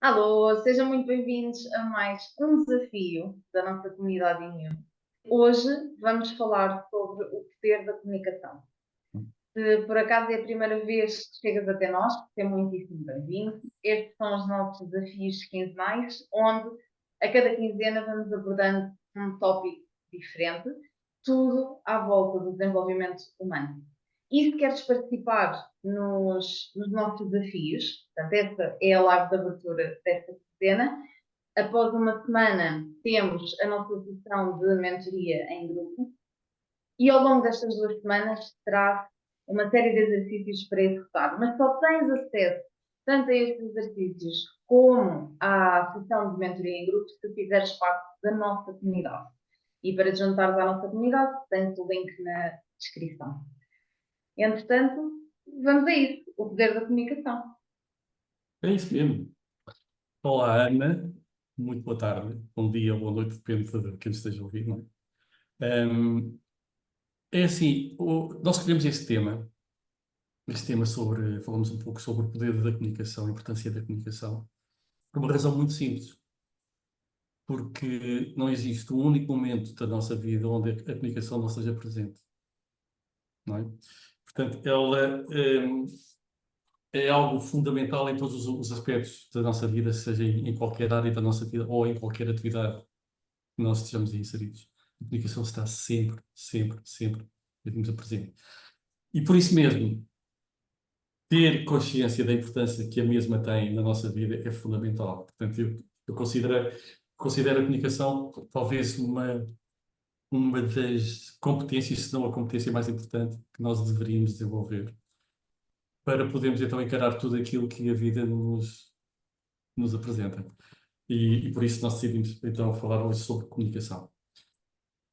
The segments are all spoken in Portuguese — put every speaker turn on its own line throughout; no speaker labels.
Alô, sejam muito bem-vindos a mais um desafio da nossa comunidade Inyo. Hoje vamos falar sobre o poder da comunicação. Se por acaso é a primeira vez que chegas até nós, seja muitíssimo bem-vindo. Estes são os nossos desafios quinzenais, onde a cada quinzena vamos abordando um tópico diferente, tudo à volta do desenvolvimento humano. E se queres participar nos nossos desafios, portanto, esta é a live de abertura desta quinzena. Após uma semana, temos a nossa sessão de mentoria em grupo, e ao longo destas 2 semanas terás uma série de exercícios para executar, mas só tens acesso tanto a estes exercícios como à sessão de mentoria em grupo se fizeres parte da nossa comunidade. E para te juntares à nossa comunidade, tens o link na descrição. Entretanto, vamos a isso, o poder da comunicação.
É isso mesmo. Olá, Ana. Muito boa tarde. Bom dia ou boa noite, depende de quem esteja a ouvir, não é? É assim, nós escolhemos este tema falamos um pouco sobre o poder da comunicação, a importância da comunicação, por uma razão muito simples. Porque não existe um único momento da nossa vida onde a comunicação não seja presente, não é? Portanto, ela, é algo fundamental em todos os aspectos da nossa vida, seja em qualquer área da nossa vida ou em qualquer atividade que nós estejamos inseridos. A comunicação está sempre, sempre, sempre presente. E por isso mesmo, ter consciência da importância que a mesma tem na nossa vida é fundamental. Portanto, eu considero a comunicação talvez uma das competências, se não a competência mais importante que nós deveríamos desenvolver para podermos então encarar tudo aquilo que a vida nos apresenta. E por isso nós decidimos então falar hoje sobre comunicação.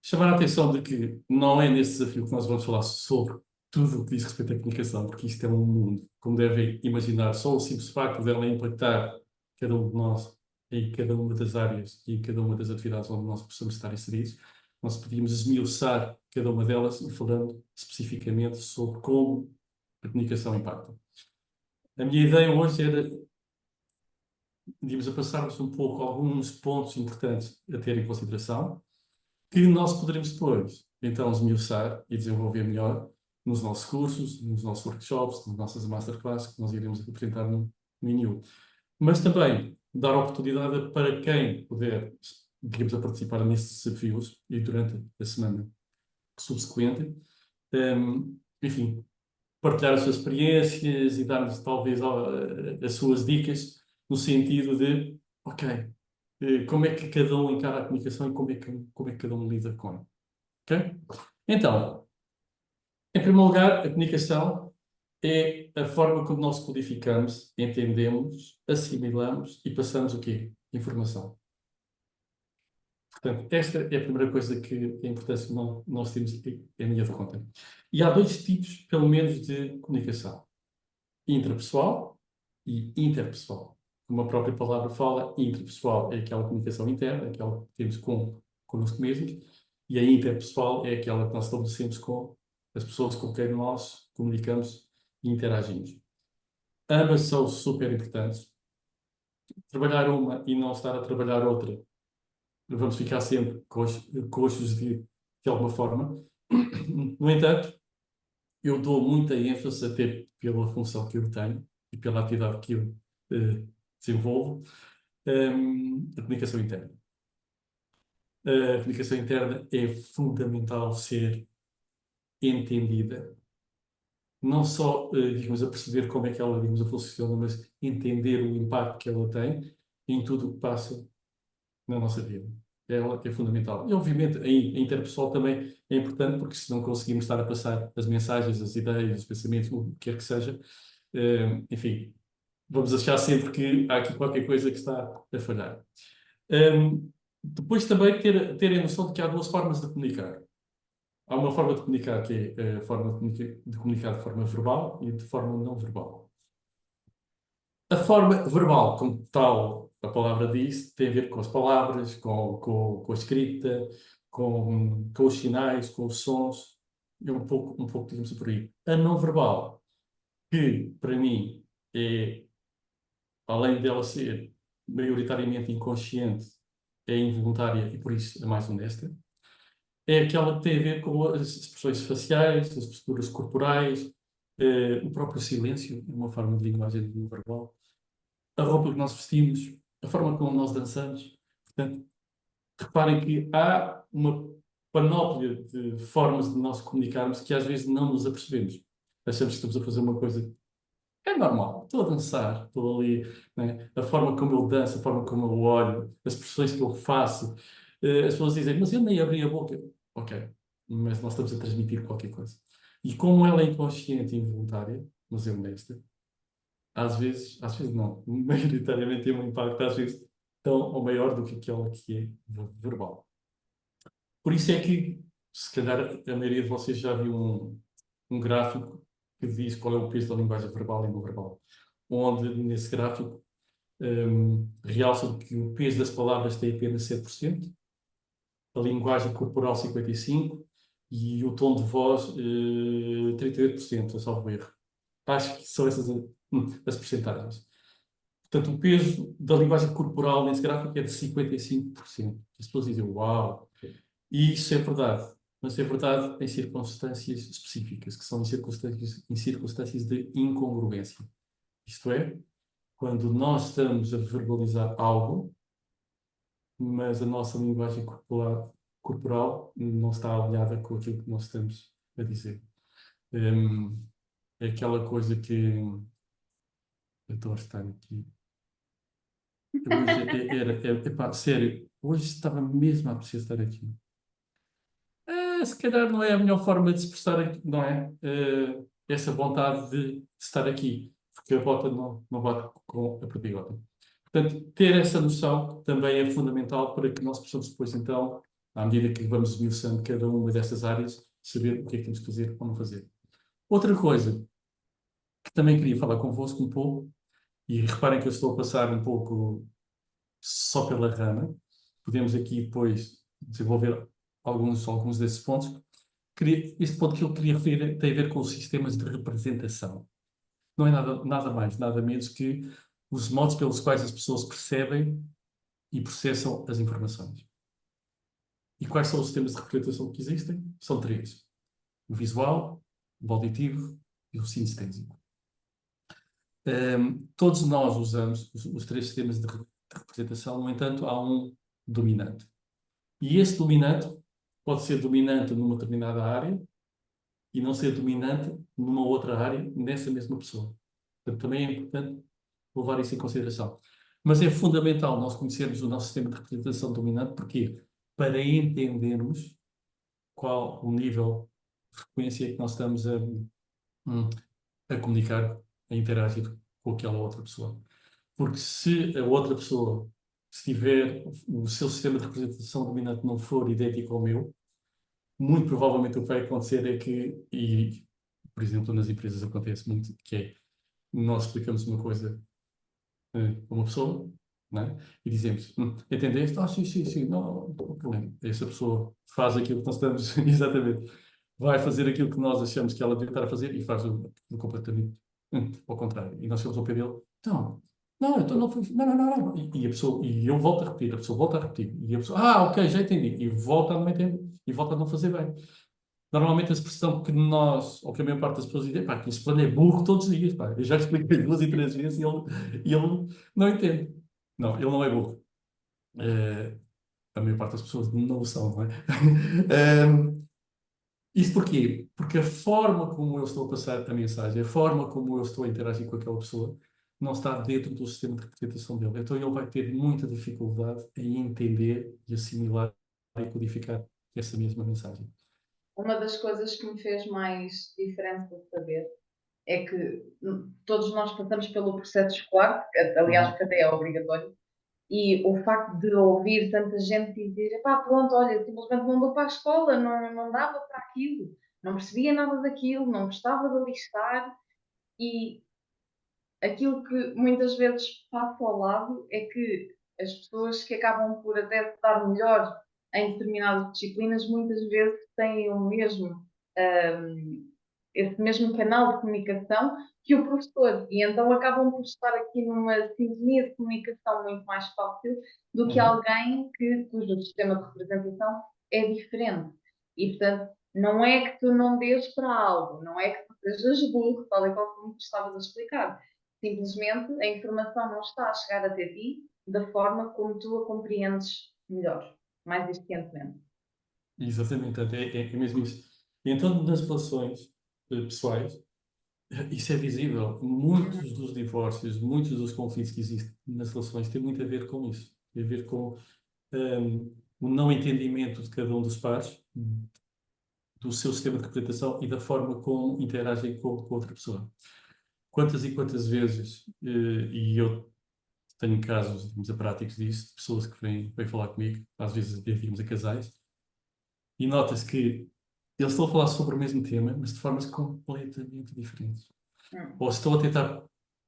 Chamar a atenção de que não é nesse desafio que nós vamos falar sobre tudo o que diz respeito à comunicação, porque isto é um mundo, como devem imaginar, só o simples facto dela impactar cada um de nós em cada uma das áreas e em cada uma das atividades onde nós possamos estar inseridos, nós podíamos esmiuçar cada uma delas e falando especificamente sobre como a comunicação impacta. A minha ideia hoje era, digamos, a passarmos um pouco alguns pontos importantes a ter em consideração, que nós poderemos depois, então, esmiuçar e desenvolver melhor nos nossos cursos, nos nossos workshops, nas nossas masterclasses que nós iremos apresentar no INU. Mas também dar oportunidade para quem puder, digamos, a participar nesses desafios e durante a semana subsequente, enfim, partilhar as suas experiências e dar-nos talvez as suas dicas no sentido de, ok, como é que cada um encara a comunicação e como é que cada um lida com ela. Ok? Então, em primeiro lugar, a comunicação é a forma como nós codificamos, entendemos, assimilamos e passamos o quê? Informação. Portanto, esta é a primeira coisa que é importante que nós temos em linha de conta. E há dois tipos, pelo menos, de comunicação: intrapessoal e interpessoal. Como a própria palavra fala, intrapessoal é aquela comunicação interna, aquela que temos connosco mesmos, e a interpessoal é aquela que nós estabelecemos com as pessoas com quem nós comunicamos e interagimos. Ambas são super importantes. Trabalhar uma e não estar a trabalhar outra, vamos ficar sempre coxos de alguma forma. No entanto, eu dou muita ênfase, até pela função que eu tenho e pela atividade que eu desenvolvo, a comunicação interna. A comunicação interna é fundamental ser entendida. Não só, digamos, a perceber como é que ela, digamos, funciona, mas entender o impacto que ela tem em tudo o que passa na nossa vida. Ela é fundamental. E, obviamente, a interpessoal também é importante, porque se não conseguimos estar a passar as mensagens, as ideias, os pensamentos, o que quer que seja, enfim, vamos achar sempre que há aqui qualquer coisa que está a falhar. Depois também ter a noção de que há duas formas de comunicar. Há uma forma de comunicar que é a forma de comunicar de forma verbal e de forma não verbal. A forma verbal, como tal, a palavra diz, tem a ver com as palavras, com a escrita, com os sinais, com os sons, é um pouco, digamos, por aí. A não verbal, que para mim é, além dela ser maioritariamente inconsciente, é involuntária e por isso é mais honesta. É aquela que tem a ver com as expressões faciais, as posturas corporais, o próprio silêncio, uma forma de linguagem não verbal, a roupa que nós vestimos, a forma como nós dançamos. Portanto, reparem que há uma panóplia de formas de nós comunicarmos que às vezes não nos apercebemos. Achamos que estamos a fazer uma coisa. É normal, estou a dançar, estou ali, né? A forma como eu danço, a forma como eu olho, as expressões que eu faço. As pessoas dizem, mas eu nem abri a boca. Ok, mas nós estamos a transmitir qualquer coisa. E como ela é inconsciente e involuntária, mas é honesta, às vezes não, maioritariamente tem um impacto, às vezes tão ou maior do que aquela que é verbal. Por isso é que, se calhar, a maioria de vocês já viu um gráfico que diz qual é o peso da linguagem verbal e não verbal, onde nesse gráfico realça que o peso das palavras tem apenas 7%, a linguagem corporal 55% e o tom de voz 38%, a salvo erro. Acho que são essas as percentagens. Portanto, o peso da linguagem corporal nesse gráfico é de 55%. As pessoas dizem, uau! E isso é verdade. Mas é verdade em circunstâncias específicas, que são em circunstâncias de incongruência. Isto é, quando nós estamos a verbalizar algo, mas a nossa linguagem corporal não está alinhada com aquilo que nós estamos a dizer. É aquela coisa que eu estou a estar aqui. Hoje epá, sério, hoje estava mesmo a precisar estar aqui. Se calhar não é a melhor forma de se expressar, não é? Essa vontade de estar aqui, porque a bota não bate com a perdigota. Portanto, ter essa noção também é fundamental para que nós possamos depois, então, à medida que vamos esmiuçando cada uma dessas áreas, saber o que é que temos que fazer ou não fazer. Outra coisa que também queria falar convosco um pouco, e reparem que eu estou a passar um pouco só pela rama, podemos aqui depois desenvolver alguns desses pontos. Este ponto que eu queria referir tem a ver com os sistemas de representação. Não é nada mais, nada menos que os modos pelos quais as pessoas percebem e processam as informações. E quais são os sistemas de representação que existem? São três: o visual, o auditivo e o sinestésico. Todos nós usamos os três sistemas de representação, no entanto, há um dominante. E esse dominante pode ser dominante numa determinada área e não ser dominante numa outra área nessa mesma pessoa. Portanto, também é importante levar isso em consideração. Mas é fundamental nós conhecermos o nosso sistema de representação dominante, porque para entendermos qual o nível de frequência que nós estamos a comunicar, a interagir com aquela outra pessoa. Porque se a outra pessoa, se tiver o seu sistema de representação dominante não for idêntico ao meu, muito provavelmente o que vai acontecer é que, e por exemplo nas empresas acontece muito, que é nós explicamos uma coisa a uma pessoa, não é? E dizemos, entendeste? Ah, sim, sim, sim, não, não há problema. Essa pessoa faz aquilo que nós estamos, exatamente, vai fazer aquilo que nós achamos que ela deve estar a fazer e faz o completamente ao contrário. E nós chegamos ao pé dele, então não foi, não. E a pessoa, e eu volto a repetir, a pessoa volta a repetir, e a pessoa, ok, já entendi, e volta a não entender, e volta a não fazer bem. Normalmente a expressão que nós, ou que a maior parte das pessoas dizem, pá, que esse plano é burro todos os dias, pá. Eu já expliquei 2 e 3 vezes e ele não entende. Não, ele não é burro. A maior parte das pessoas não o são, não é? Isso porquê? Porque a forma como eu estou a passar a mensagem, a forma como eu estou a interagir com aquela pessoa, não está dentro do sistema de representação dele. Então ele vai ter muita dificuldade em entender e assimilar e codificar essa mesma mensagem.
Uma das coisas que me fez mais diferença de saber é que todos nós passamos pelo processo escolar, que, aliás, que até é obrigatório, e o facto de ouvir tanta gente dizer, pá, pronto, olha, simplesmente não dou para a escola, não dava para aquilo, não percebia nada daquilo, não gostava de alistar, e aquilo que muitas vezes passa ao lado é que as pessoas que acabam por até estar melhor em determinadas disciplinas, muitas vezes têm esse mesmo canal de comunicação que o professor. E então acabam por estar aqui numa sintonia de comunicação muito mais fácil do que
Uhum.
alguém cujo sistema de representação é diferente. E, portanto, não é que tu não dês para algo, não é que tu sejas burro, tal e qual como tu estavas a explicar. Simplesmente a informação não está a chegar até ti da forma como tu a compreendes melhor, mais eficientemente.
Exatamente, é mesmo isso. E então, nas relações pessoais, isso é visível. Muitos dos divórcios, muitos dos conflitos que existem nas relações têm muito a ver com isso. Tem a ver com o não entendimento de cada um dos pares, do seu sistema de interpretação e da forma como interagem com outra pessoa. Quantas e quantas vezes, e eu tenho casos, digamos, práticos disso, de pessoas que vêm falar comigo, às vezes, digamos, a casais, e nota-se que eles estão a falar sobre o mesmo tema, mas de formas completamente diferentes.
Hum.
Ou estão a tentar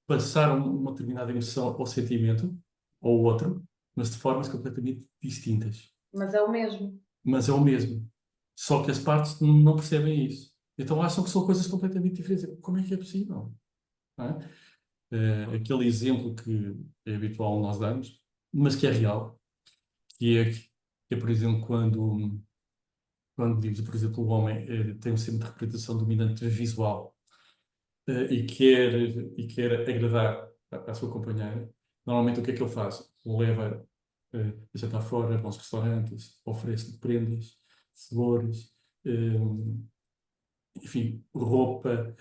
passar uma determinada emoção ou sentimento, ou outro, mas de formas completamente distintas.
Mas é o mesmo.
Mas é o mesmo. Só que as partes não percebem isso. Então acham que são coisas completamente diferentes. Como é que é possível? Não é? Aquele exemplo que é habitual nós darmos, mas que é real, que é, por exemplo, quando dizemos, por exemplo, o homem tem um sistema de interpretação dominante visual e quer agradar à sua companheira, normalmente o que é que ele faz? Leva a jantar fora, bons restaurantes, oferece-lhe prendas, flores, enfim, roupa,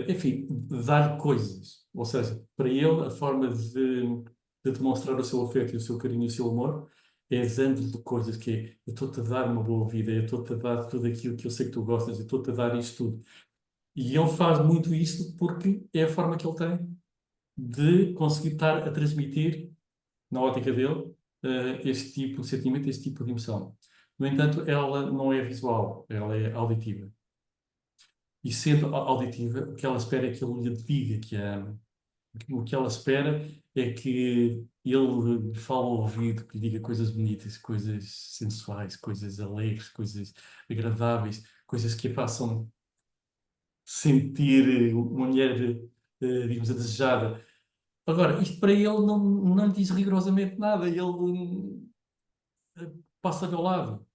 enfim, dar coisas. Ou seja, para ele, a forma de demonstrar o seu afeto e o seu carinho e o seu amor é dando de coisas que é, eu estou-te a dar uma boa vida, eu estou-te a dar tudo aquilo que eu sei que tu gostas, eu estou-te a dar isto tudo. E ele faz muito isso porque é a forma que ele tem de conseguir estar a transmitir, na ótica dele, este tipo de sentimento, este tipo de emoção. No entanto, ela não é visual, ela é auditiva. E sendo auditiva, o que ela espera é que ele lhe diga que a ama. O que ela espera é que ele lhe fale ao ouvido, que lhe diga coisas bonitas, coisas sensuais, coisas alegres, coisas agradáveis, coisas que a façam sentir uma mulher, digamos, a desejada. Agora, isto para ele não lhe diz rigorosamente nada, ele passa ao lado.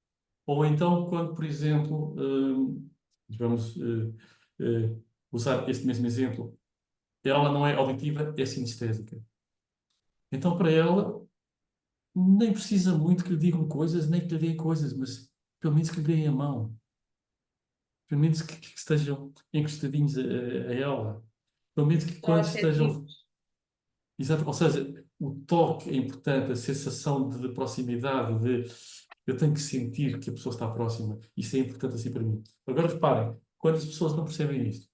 Ou então, quando, por exemplo, vamos usar este mesmo exemplo, ela não é auditiva, é sinestésica. Então, para ela, nem precisa muito que lhe digam coisas, nem que lhe deem coisas, mas pelo menos que lhe deem a mão. Pelo menos que estejam encostadinhos a ela. Pelo menos que
São
quando estejam.
afetivos.
Exato, ou seja, o toque é importante, a sensação de proximidade, de eu tenho que sentir que a pessoa está próxima. Isso é importante assim para mim. Agora reparem, quando as pessoas não percebem isto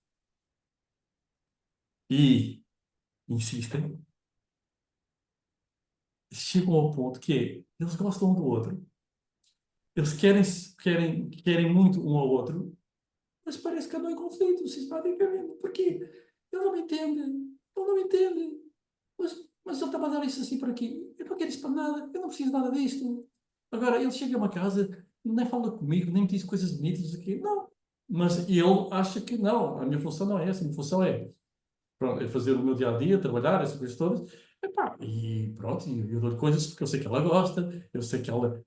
e insistem, chegam ao ponto que é, eles gostam um do outro, eles querem muito um ao outro, mas parece que andam em conflito sistematicamente. Porquê? Ele não me entende, ele não me entende. Mas ele está a dar isso assim para aqui. Eu não quero isso para nada, eu não preciso nada disto. Agora, ele chega a uma casa, nem fala comigo, nem me diz coisas bonitas aqui. Não. Mas ele acha que não, a minha função não é essa, a minha função é, pronto, é fazer o meu dia a dia, trabalhar, essas coisas todas. Epá, e pronto, e eu dou-lhe coisas porque eu sei que ela gosta, eu sei que ela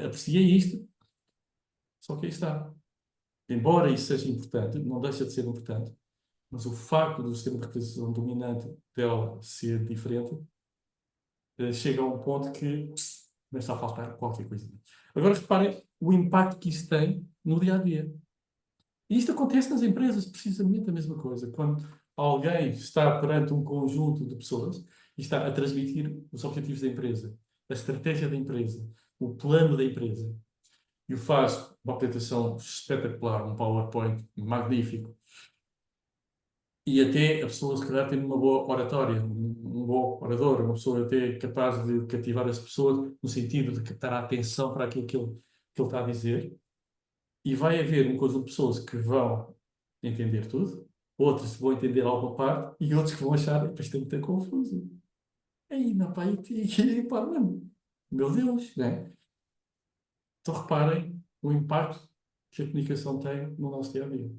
aprecia isto. Só que aí está. Embora isso seja importante, não deixa de ser importante, mas o facto do sistema de representação dominante dela ser diferente chega a um ponto que começa a faltar qualquer coisa. Agora reparem o impacto que isso tem no dia a dia. E isto acontece nas empresas, precisamente a mesma coisa. Quando alguém está perante um conjunto de pessoas e está a transmitir os objetivos da empresa, a estratégia da empresa, o plano da empresa, e o faz uma apresentação espetacular, um PowerPoint magnífico, e até a pessoa, se calhar, tem uma boa oratória, um bom orador, uma pessoa até capaz de cativar as pessoas no sentido de captar a atenção para aquilo que ele está a dizer. E vai haver um conjunto de pessoas que vão entender tudo, outras que vão entender alguma parte e outros que vão achar que isto é muito confuso. Aí, não, pá, pá, mano, meu Deus, né? Então reparem o impacto que a comunicação tem no nosso dia a dia.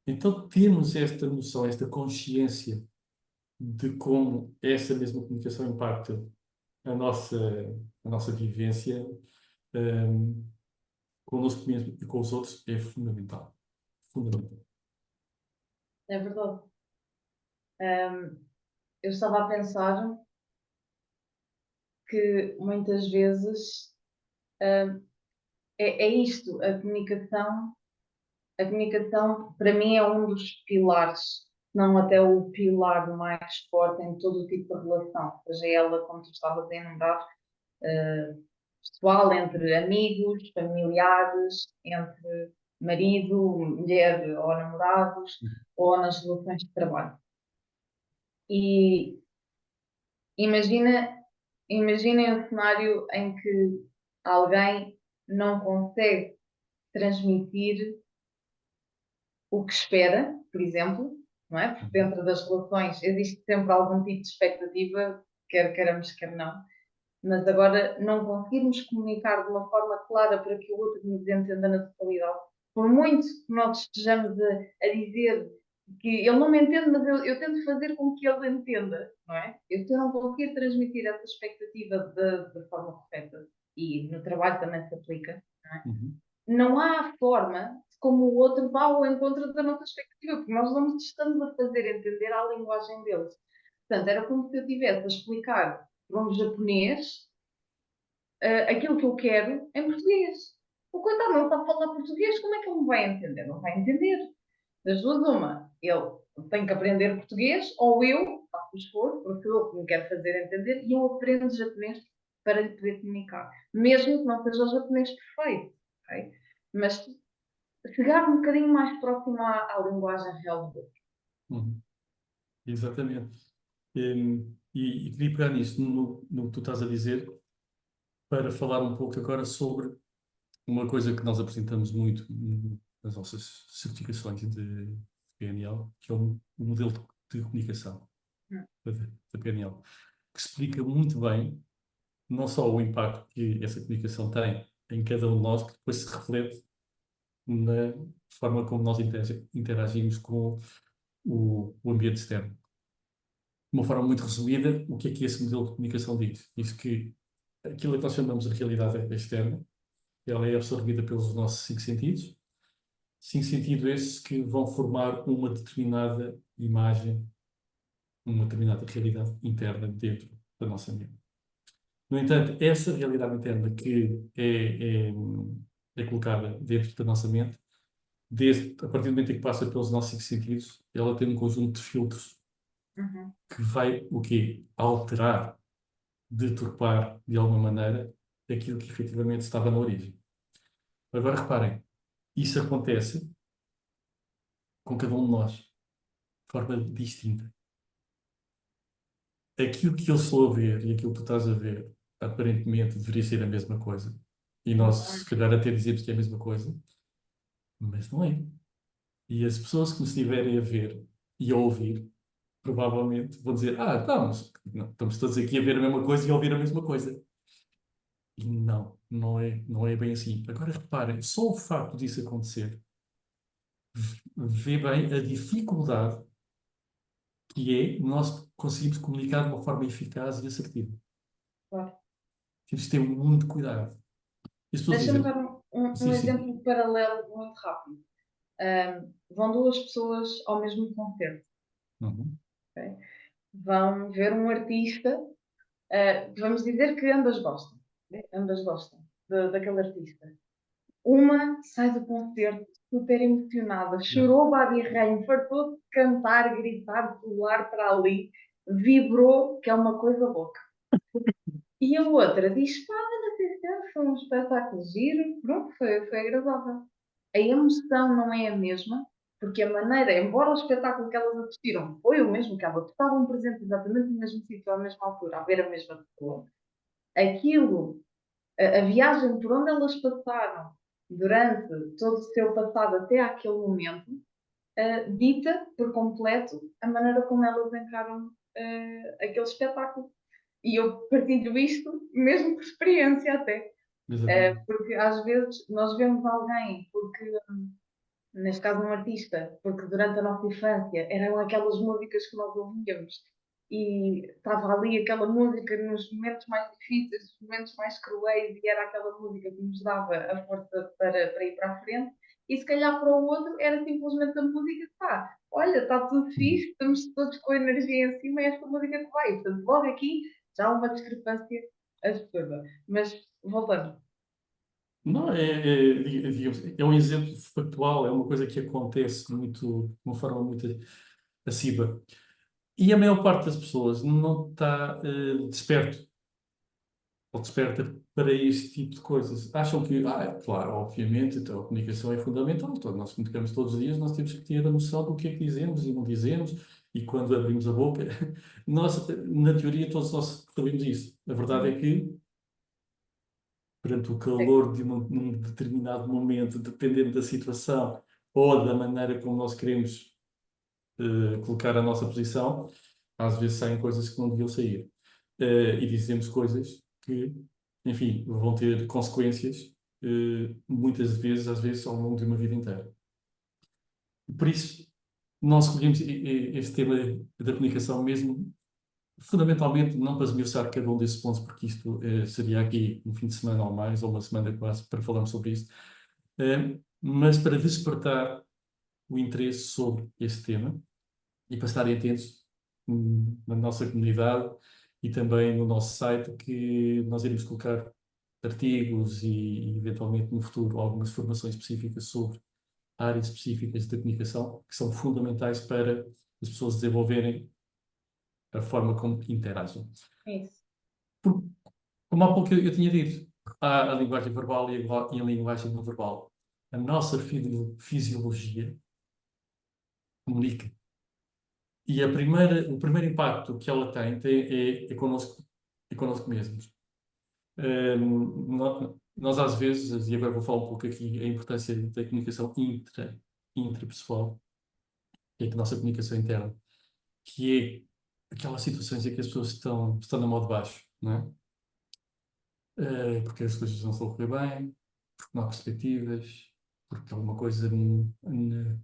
Então temos esta noção, esta consciência de como essa mesma comunicação impacta a nossa, a nossa vivência, um, connosco mesmo e com os outros, é fundamental. Fundamental.
É verdade. Eu estava a pensar que muitas vezes é isto, a comunicação para mim é um dos pilares, se não até o pilar mais forte em todo o tipo de relação, seja ela, como tu estavas a enumerar, pessoal, entre amigos, familiares, entre marido, mulher ou namorados, ou nas relações de trabalho. E imagina, imaginem um cenário em que alguém não consegue transmitir o que espera, por exemplo, não é? Porque dentro das relações existe sempre algum tipo de expectativa, quer queiramos, quer não. Mas agora não conseguirmos comunicar de uma forma clara para que o outro nos entenda na totalidade. Por muito que nós estejamos a dizer que ele não me entende, mas eu tento fazer com que ele entenda, não é? Se eu não conseguir transmitir essa expectativa de forma correta, e no trabalho também se aplica, não é?
Uhum.
Não há forma de como o outro vá ao encontro da nossa expectativa, porque nós não nos estamos a fazer entender a linguagem deles. Portanto, era como se eu estivesse a explicar para um japonês aquilo que eu quero em português. O coitado não está a falar português, como é que ele me vai entender? Não vai entender. Das duas, uma, ele tem que aprender português, ou eu faço o esforço, porque eu me quero fazer entender, e eu aprendo japonês para lhe poder comunicar. Mesmo que não seja o japonês perfeito. Okay? Mas chegar um bocadinho mais próximo à linguagem real do outro.
Uhum. Exatamente. E queria pegar nisso, no que tu estás a dizer, para falar um pouco agora sobre uma coisa que nós apresentamos muito nas nossas certificações de PNL, que é o modelo de comunicação da PNL, que explica muito bem não só o impacto que essa comunicação tem em cada um de nós, que depois se reflete na forma como nós interagimos com o ambiente externo. De uma forma muito resumida, o que é que esse modelo de comunicação diz? Diz que aquilo que nós chamamos de realidade externa, ela é absorvida pelos nossos cinco sentidos esses que vão formar uma determinada imagem, uma determinada realidade interna dentro da nossa mente. No entanto, essa realidade interna que é colocada dentro da nossa mente, a partir do momento em que passa pelos nossos cinco sentidos, ela tem um conjunto de filtros
Uhum.
que vai o quê? Alterar, deturpar de alguma maneira aquilo que efetivamente estava na origem. Agora reparem, isso acontece com cada um de nós, de forma distinta. Aquilo que eu estou a ver e aquilo que tu estás a ver, aparentemente deveria ser a mesma coisa. E nós, se calhar, até dizemos que é a mesma coisa, mas não é. E as pessoas que nos estiverem a ver e a ouvir, provavelmente vão dizer: Ah, estamos todos aqui a ver a mesma coisa e a ouvir a mesma coisa. E não é bem assim. Agora reparem, só o facto disso acontecer, vê bem a dificuldade que é nós conseguirmos comunicar de uma forma eficaz e assertiva.
Claro.
Temos que ter muito cuidado. E as pessoas
Deixa-me
dizem:
dar um
Sim, sim.
exemplo paralelo muito rápido. Vão duas pessoas ao mesmo concerto.
Uhum.
Ok? Vão ver um artista, vamos dizer que ambas gostam. Né? Ambas gostam daquele artista. Uma sai do concerto super emocionada, chorou babirrain, fartou-se de cantar, gritar, pular para ali, vibrou, que é uma coisa louca. E a outra diz: pá, mas atenção, foi um espetáculo giro, pronto, foi agradável. A emoção não é a mesma, porque a maneira, embora o espetáculo que elas assistiram foi o mesmo, que elas estavam presentes exatamente no mesmo sítio, à mesma altura, a ver a mesma pessoa, aquilo, a viagem por onde elas passaram durante todo o seu passado até aquele momento, dita por completo a maneira como elas encaram aquele espetáculo. E eu partilho isto mesmo por experiência até.
Exatamente.
Porque às vezes nós vemos alguém porque neste caso um artista, porque durante a nossa infância eram aquelas músicas que nós ouvíamos e estava ali aquela música nos momentos mais difíceis, nos momentos mais cruéis, e era aquela música que nos dava a força para ir para a frente. E se calhar para o outro era simplesmente a música que pá, olha, está tudo fixe, estamos todos com a energia em cima, é esta música que vai. Portanto, logo aqui já há uma discrepância absurda. Mas voltando.
Não, digamos, é um exemplo factual, é uma coisa que acontece muito, de uma forma muito assídua. E a maior parte das pessoas não está desperto ou desperta para este tipo de coisas. Acham que, claro, obviamente, então, a comunicação é fundamental. Então, nós comunicamos todos os dias, nós temos que ter a noção do que é que dizemos e não dizemos, e quando abrimos a boca, nós, na teoria, todos nós sabemos isso. A verdade é que, perante o calor de num determinado momento, dependendo da situação ou da maneira como nós queremos colocar a nossa posição, às vezes saem coisas que não deviam sair. E dizemos coisas que, enfim, vão ter consequências, muitas vezes, às vezes, ao longo de uma vida inteira. Por isso, nós escolhemos este tema da comunicação mesmo, fundamentalmente, não para esmiuçar cada um desses pontos, porque isto seria aqui um fim de semana ou mais, ou uma semana quase, para falarmos sobre isto, mas para despertar o interesse sobre este tema e para estarem atentos na nossa comunidade e também no nosso site, que nós iremos colocar artigos e eventualmente no futuro algumas formações específicas sobre áreas específicas da comunicação que são fundamentais para as pessoas desenvolverem a forma como interagem.
É isso.
Como há pouco eu tinha dito, há a linguagem verbal e a linguagem não verbal. A nossa fisiologia comunica. E o primeiro impacto que ela é connosco mesmos. Nós às vezes, e agora vou falar um pouco aqui, a importância da comunicação intrapessoal, que é a nossa comunicação interna, que é aquelas situações em que as pessoas estão na modo baixo, não é? Porque as coisas não estão a correr bem, porque não há perspectivas, porque alguma coisa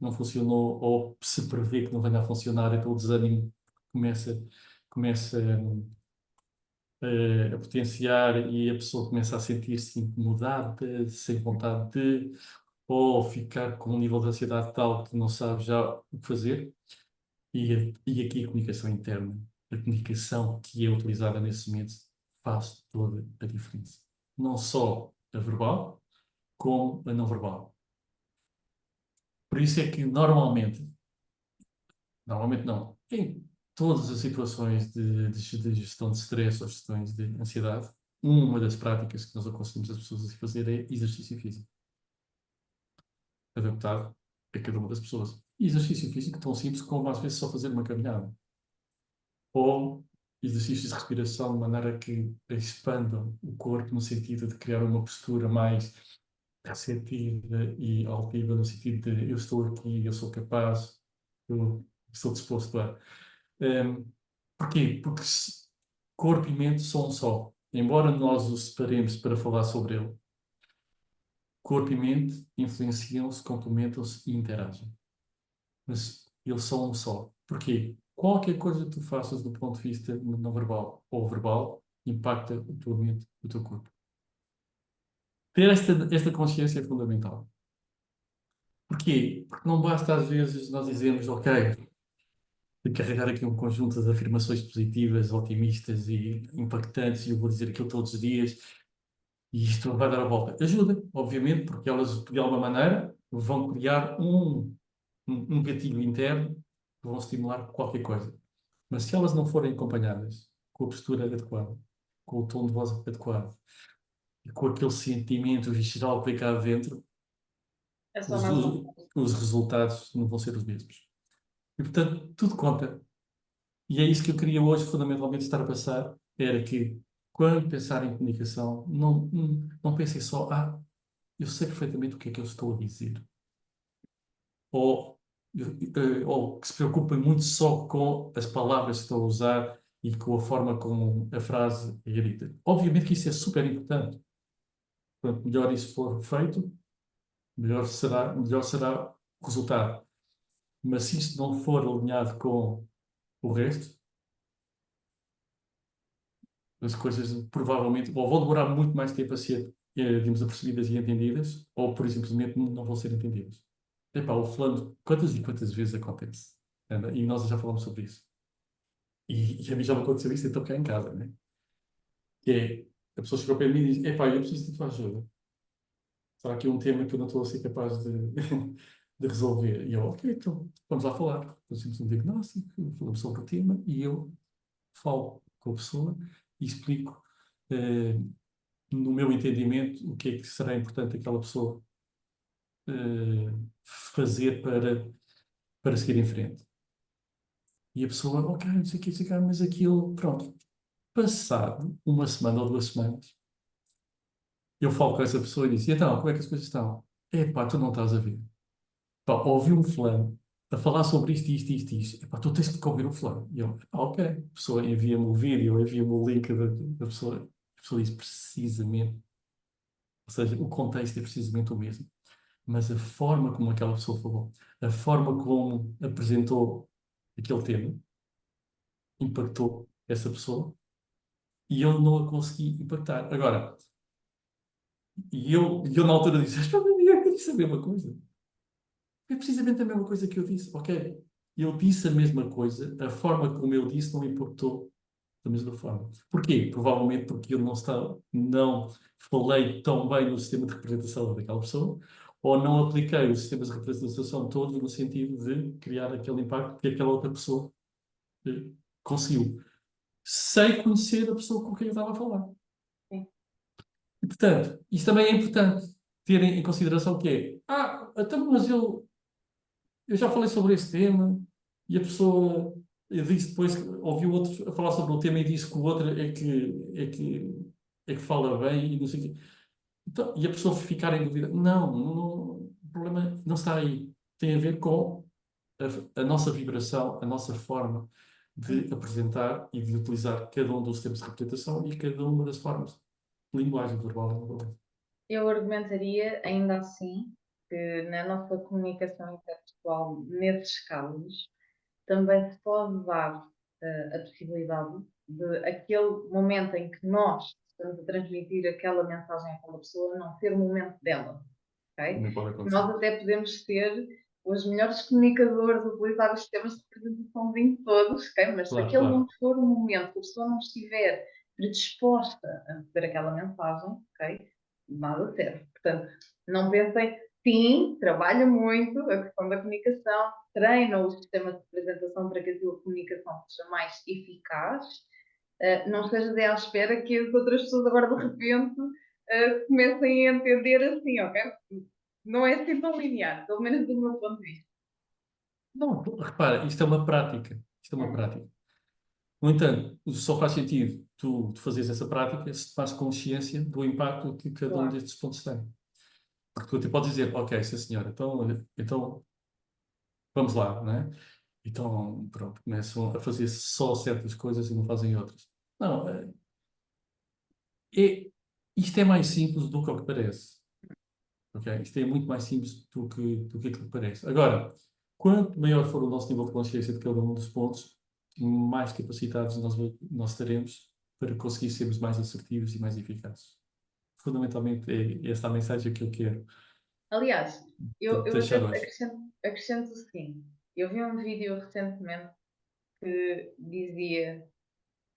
não funcionou, ou se prevê que não venha a funcionar, então o desânimo começa a potenciar e a pessoa começa a sentir-se incomodada, sem vontade de, ou ficar com um nível de ansiedade tal que não sabe já o que fazer. E aqui a comunicação interna, a comunicação que é utilizada nesse momento, faz toda a diferença. Não só a verbal, como a não verbal. Por isso é que normalmente não, em todas as situações de gestão de stress ou gestões de ansiedade, uma das práticas que nós aconselhamos as pessoas a fazer é exercício físico, adaptado a cada uma das pessoas. E exercício físico tão simples como às vezes só fazer uma caminhada. Ou exercícios de respiração de maneira que expandam o corpo no sentido de criar uma postura mais receptiva e altiva, no sentido de eu estou aqui, eu sou capaz, eu estou disposto a. Porquê? Porque corpo e mente são um só. Embora nós os separemos para falar sobre ele, corpo e mente influenciam-se, complementam-se e interagem. Mas eles são um só. Porquê? Qualquer coisa que tu faças do ponto de vista não verbal ou verbal impacta a tua mente, o teu corpo. Ter esta consciência é fundamental. Porquê? Porque não basta às vezes nós dizermos, ok, de carregar aqui um conjunto de afirmações positivas, otimistas e impactantes, e eu vou dizer aquilo todos os dias, e isto vai dar a volta. Ajuda, obviamente, porque elas, de alguma maneira, vão criar um gatilho interno que vão estimular qualquer coisa. Mas se elas não forem acompanhadas com a postura adequada, com o tom de voz adequado, e com aquele sentimento visceral que vem cá dentro,
É só
os,
mais um.
os, os resultados não vão ser os mesmos. E, portanto, tudo conta. E é isso que eu queria hoje, fundamentalmente, estar a passar, era que, quando pensar em comunicação, não pensem só, eu sei perfeitamente o que é que eu estou a dizer. Ou, ou que se preocupem muito só com as palavras que estão a usar e com a forma como a frase é dita. Obviamente que isso é super importante. Quanto melhor isso for feito, melhor será resultado. Mas se isto não for alinhado com o resto, as coisas provavelmente ou vão demorar muito mais tempo a ser, digamos, apercebidas e entendidas, ou por simplesmente não vão ser entendidas. Epá, o fulano, quantas e quantas vezes acontece? E nós já falamos sobre isso. E a mim já me aconteceu isso, então cá em casa, né? Que é, a pessoa chega ao pé de mim e diz, epá, eu preciso de tua ajuda. Será que é um tema que eu não estou a ser capaz de, de resolver? E eu, ok, então vamos lá falar. Eu sempre um diagnóstico, falamos sobre o tema e eu falo com a pessoa e explico, no meu entendimento, o que é que será importante aquela pessoa fazer para seguir em frente. E a pessoa, ok, não sei o que, mas aquilo, pronto. Passado uma semana ou 2 semanas, eu falo com essa pessoa e disse, e então, como é que as coisas estão? Epá, tu não estás a ver. Pá, ouvi um fulano a falar sobre isto. Epá, tu tens que ouvir um fulano. E eu, ok. A pessoa envia-me o vídeo, envia-me o link da pessoa. A pessoa diz precisamente, ou seja, o contexto é precisamente o mesmo. Mas a forma como aquela pessoa falou, a forma como apresentou aquele tema, impactou essa pessoa e eu não a consegui impactar. Agora, e eu na altura disse, mas eu disse a mesma coisa. É precisamente a mesma coisa que eu disse. Ok, eu disse a mesma coisa, a forma como eu disse não importou da mesma forma. Porquê? Provavelmente porque eu não falei tão bem no sistema de representação daquela pessoa, ou não apliquei os sistemas de representação todos no sentido de criar aquele impacto que aquela outra pessoa eh, conseguiu, sem conhecer a pessoa com quem eu estava a falar.
Sim.
E, portanto, isto também é importante ter em consideração que então, mas eu já falei sobre esse tema e a pessoa eu disse depois que ouviu outro a falar sobre o tema e disse que o outro é que fala bem e não sei o quê. Então, e a pessoa ficar em dúvida. O problema não está aí. Tem a ver com a nossa vibração, a nossa forma de apresentar e de utilizar cada um dos sistemas de representação e cada uma das formas de linguagem verbal e não verbal.
Eu argumentaria, ainda assim, que na nossa comunicação interpessoal, nesses casos, também se pode dar a possibilidade de aquele momento em que nós estamos a transmitir aquela mensagem àquela pessoa não ser o momento dela, ok?
Também pode acontecer.
Nós até podemos ser os melhores comunicadores, utilizar os sistemas de representação de todos, ok? Mas se
Claro,
aquele não
claro.
for o momento que a pessoa não estiver predisposta a receber aquela mensagem, ok? Nada serve. Portanto, não pensem, sim, trabalha muito a questão da comunicação, treina o sistema de representação para que a sua comunicação seja mais eficaz. Não esteja de à espera que as outras pessoas agora de repente comecem a entender assim, ok? Não é assim tão linear, pelo menos do meu ponto de vista.
Não, repara, isto é uma prática. Isto é uma prática. No entanto, só faz sentido tu fazeres essa prática se tomares consciência do impacto que cada um
Claro.
destes pontos tem. Porque tu até podes dizer, ok, sim senhora, então vamos lá, não é? Então, pronto, começam a fazer só certas coisas e não fazem outras. Não, isto é mais simples do que o que parece. Ok? Isto é muito mais simples do que aquilo que parece. Agora, quanto maior for o nosso nível de consciência de cada um dos pontos, mais capacitados nós estaremos para conseguir sermos mais assertivos e mais eficazes. Fundamentalmente é esta a mensagem que eu quero
Aliás, eu até
deixar hoje.
acrescento o seguinte: eu vi um vídeo recentemente que dizia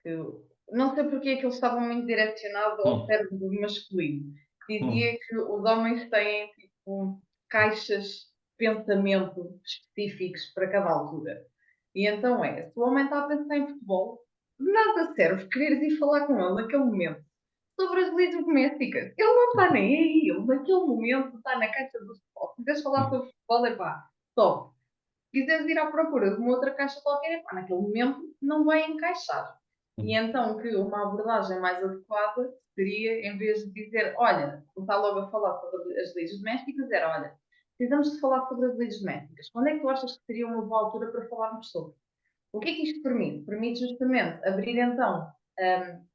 que, não sei porque é que eles estavam muito direcionados ao
Hum,
cérebro masculino, que
hum,
dizia que os homens têm tipo caixas de pensamento específicos para cada altura. E então se o homem está a pensar em futebol, de nada serve quereres ir falar com ele naquele momento sobre as leis domésticas. Ele não está nem aí, ele naquele momento está na caixa do futebol. Se quiseres falar
hum,
sobre futebol, é pá, top. Se quiseres ir à procura de uma outra caixa qualquer, é pá, naquele momento não vai encaixar. E
hum,
então que uma abordagem mais adequada seria, em vez de dizer, olha, começar logo a falar sobre as leis domésticas, era, olha, precisamos de falar sobre as leis domésticas. Quando é que tu achas que seria uma boa altura para falarmos sobre? O que é que isto permite? Permite justamente abrir então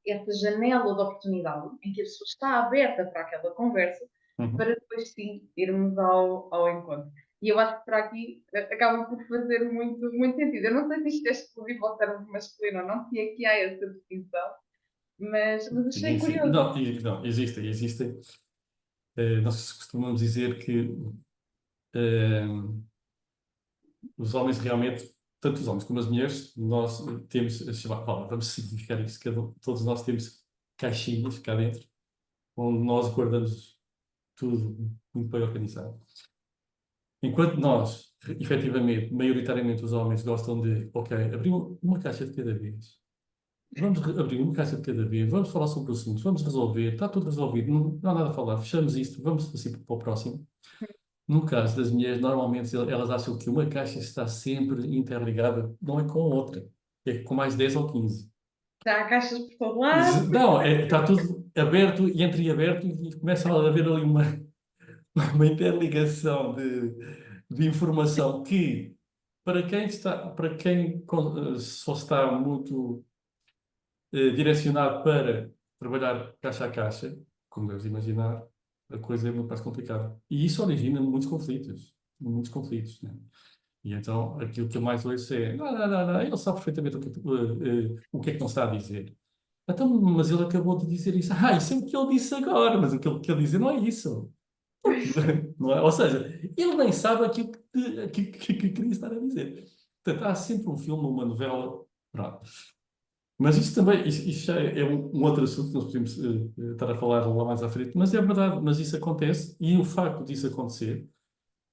essa janela de oportunidade em que a pessoa está aberta para aquela conversa,
uhum.
para depois sim irmos ao encontro. E eu acho que para aqui acaba por fazer muito, muito sentido. Eu não sei se isto é exclusivo ao cérebro masculino ou não, se aqui há essa distinção, mas achei
Sim, sim.
curioso.
Não, não, existem. Nós costumamos dizer que eh, os homens realmente, tanto os homens como as mulheres, nós temos, vamos simplificar isso, todos nós temos caixinhas cá dentro, onde nós guardamos tudo muito bem organizado. Enquanto nós, efetivamente, maioritariamente os homens gostam de, ok, abrir uma caixa de cada vez. Vamos abrir uma caixa de cada vez, vamos falar sobre o assunto, vamos resolver, está tudo resolvido, não há nada a falar, fechamos isto, vamos assim para o próximo. No caso das mulheres, normalmente elas acham que uma caixa está sempre interligada, não é com a outra, é com mais 10 ou 15.
Já há caixas por todo lado.
Não, está tudo aberto e entreaberto e começa a haver ali uma interligação de informação que, para quem só está muito direcionado para trabalhar caixa a caixa, como deves imaginar, a coisa é muito mais complicada. E isso origina muitos conflitos, né? E então aquilo que eu mais ouço é: não, ele sabe perfeitamente o que é que não está a dizer. Então, mas ele acabou de dizer isso. Isso é o que ele disse agora, mas o que ele dizer não é isso. Não é? Ou seja, ele nem sabe aquilo que queria estar a dizer. Portanto, há sempre um filme, uma novela. Pronto. Mas isto também, isto já é um outro assunto que nós podemos estar a falar lá mais à frente, mas é verdade, mas isso acontece e o facto disso acontecer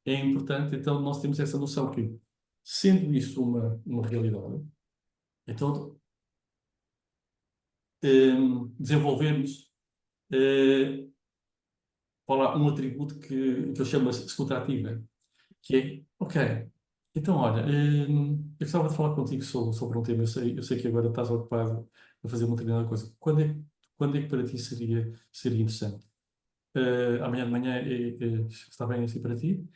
é importante, então nós temos essa noção que, sendo isto uma realidade, então desenvolvermos um atributo que eu chamo de escuta ativa, que é, ok, então olha, eu gostava de falar contigo sobre um tema, eu sei que agora estás ocupado a fazer uma determinada coisa. Quando é que para ti seria interessante? Amanhã de manhã está bem assim para ti?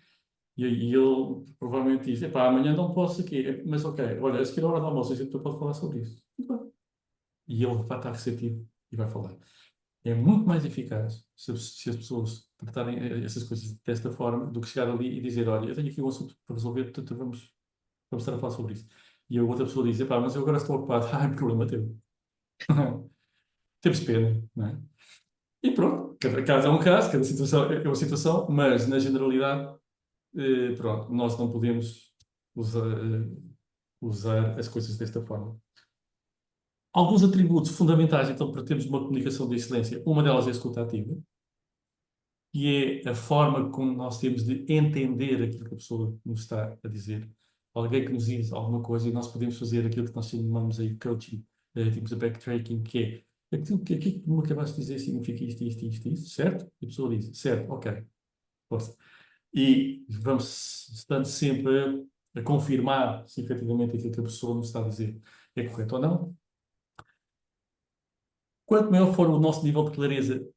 E ele provavelmente diz, epá, amanhã não posso aqui, mas ok, olha, a seguir a hora do almoço a gente pode falar sobre isso. Muito bem. E ele vai estar receptivo e vai falar. É muito mais eficaz se as pessoas tratarem essas coisas desta forma do que chegar ali e dizer, olha, eu tenho aqui um assunto para resolver, portanto vamos estar a falar sobre isso. E a outra pessoa diz, epá, mas eu agora estou ocupado. É problema teu. Temos pena, não é? E pronto, cada caso é um caso, cada situação é uma situação, mas na generalidade, pronto, nós não podemos usar as coisas desta forma. Alguns atributos fundamentais, então, para termos uma comunicação de excelência, uma delas é a escuta ativa, que é a forma como nós temos de entender aquilo que a pessoa nos está a dizer. Alguém que nos diz alguma coisa e nós podemos fazer aquilo que nós chamamos aí de coaching, tipo de backtracking, que é aquilo que me acabaste de dizer significa isto, certo? E a pessoa diz, certo, ok, força. E vamos estando sempre a confirmar se efetivamente aquilo que a pessoa nos está a dizer é correto ou não. Quanto maior for o nosso nível de clareza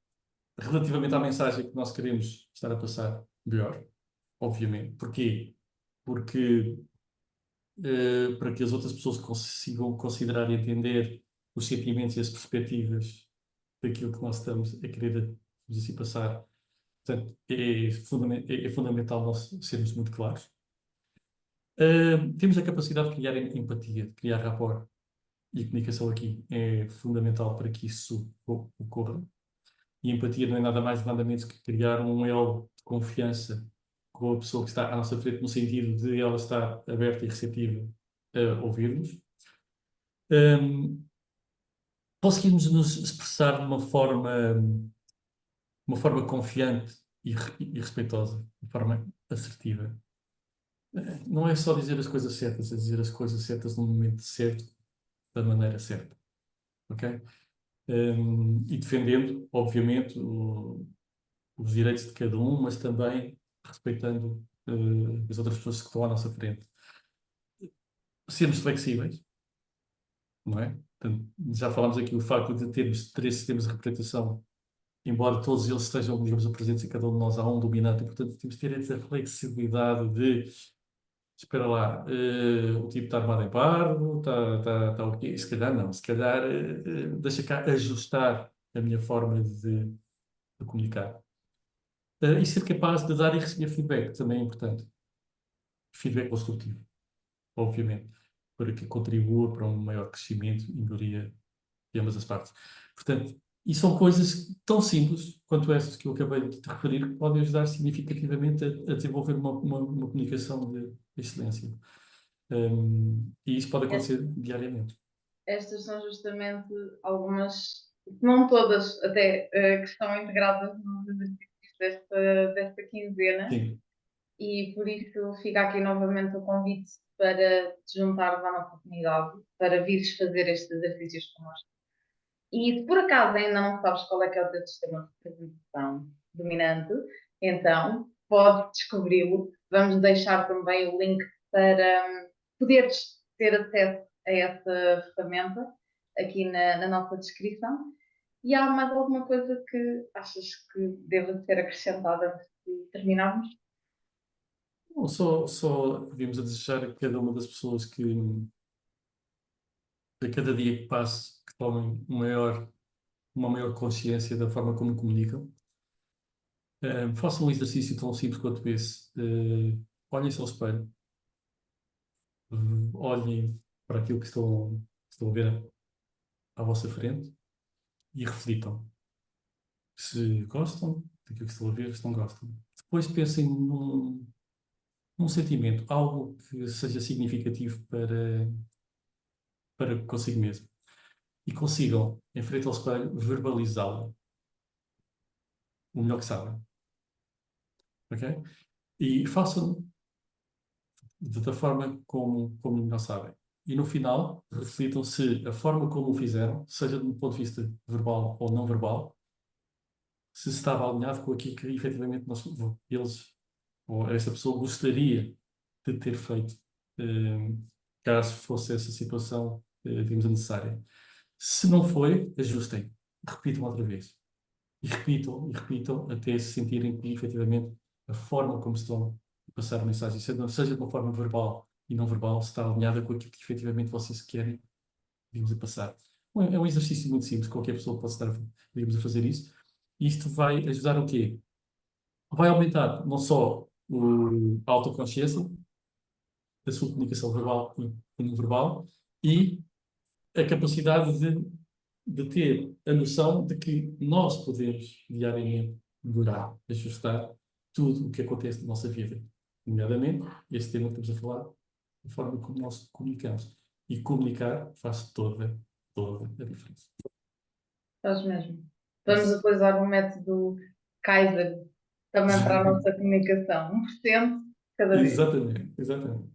relativamente à mensagem que nós queremos estar a passar, melhor, obviamente. Porquê? Porque para que as outras pessoas consigam considerar e entender os sentimentos e as perspectivas daquilo que nós estamos a querer assim passar. Portanto, é fundamental nós sermos muito claros. Temos a capacidade de criar empatia, de criar rapport. E a comunicação aqui é fundamental para que isso ocorra. E empatia não é nada mais nada menos que criar um elo de confiança com a pessoa que está à nossa frente, no sentido de ela estar aberta e receptiva a ouvir-nos. Conseguimos nos expressar de uma forma confiante e respeitosa, de uma forma assertiva. Não é só dizer as coisas certas, é dizer as coisas certas no momento certo, da maneira certa. Ok? E defendendo, obviamente, os direitos de cada um, mas também respeitando as outras pessoas que estão à nossa frente. Sermos flexíveis, não é? Portanto, já falámos aqui o facto de termos três sistemas de representação, embora todos eles estejam, digamos, presentes em cada um de nós, há um dominante, e portanto temos de ter essa flexibilidade de, espera lá, o tipo está armado em parvo, está o quê? Se calhar não, se calhar deixa cá ajustar a minha forma de comunicar. E ser capaz de dar e receber feedback também é importante. feedback construtivo, obviamente, para que contribua para um maior crescimento e melhoria de ambas as partes. Portanto, e são coisas tão simples quanto essas que eu acabei de te referir, que podem ajudar significativamente a desenvolver uma comunicação de excelência. E isso pode acontecer diariamente.
Estas são justamente algumas, não todas até, que estão integradas nos exercícios desta quinzena,
Sim,
e por isso fica aqui novamente o convite para te juntares à nossa comunidade, para vires fazer estes exercícios connosco. E se por acaso ainda não sabes qual é que é o teu sistema de representação dominante, então podes descobri-lo. Vamos deixar também o link para poderes ter acesso a essa ferramenta aqui na nossa descrição. E há mais alguma coisa que achas que deva ser acrescentada antes de terminarmos?
Bom, só devíamos a desejar a cada uma das pessoas que, a cada dia que passe, que tomem uma maior consciência da forma como comunicam. Façam um exercício tão simples quanto esse. Olhem-se ao espelho, olhem para aquilo que estão a ver à vossa frente e reflitam se gostam daquilo que estão a ver, se não gostam. Depois pensem num sentimento, algo que seja significativo para consigo mesmo. E consigam, em frente ao espelho, verbalizá-lo o melhor que sabem. Ok? E façam da forma como melhor sabem. E no final, reflitam se a forma como o fizeram, seja do ponto de vista verbal ou não verbal, se estava alinhado com aquilo que efetivamente eles ou essa pessoa gostaria de ter feito, eh, caso fosse essa situação, digamos, necessária. Se não foi, ajustem. Repitam outra vez. E repitam até se sentirem que efetivamente a forma como estão a passar a mensagem, seja de uma forma verbal e não verbal, está alinhada com aquilo que efetivamente vocês querem, digamos, a passar. É um exercício muito simples, qualquer pessoa pode estar, digamos, a fazer isso. E isto vai ajudar o quê? Vai aumentar não só a autoconsciência da sua comunicação verbal e não verbal e a capacidade de ter a noção de que nós podemos diariamente melhorar, ajustar tudo o que acontece na nossa vida. Nomeadamente, este tema que estamos a falar, a forma como nós comunicamos. E comunicar faz toda a diferença.
Faz mesmo. Vamos
Isso.
utilizar o método Kaizen também para a nossa comunicação. 1% cada vez.
Exatamente, exatamente.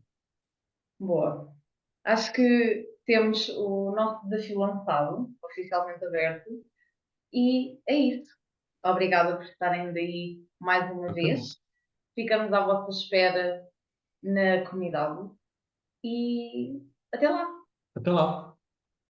Boa. Acho que temos o nosso desafio lançado, oficialmente aberto, e é isso. Obrigada por estarem daí mais uma
Exatamente.
vez. Ficamos à vossa espera na comunidade e até lá!
Até lá.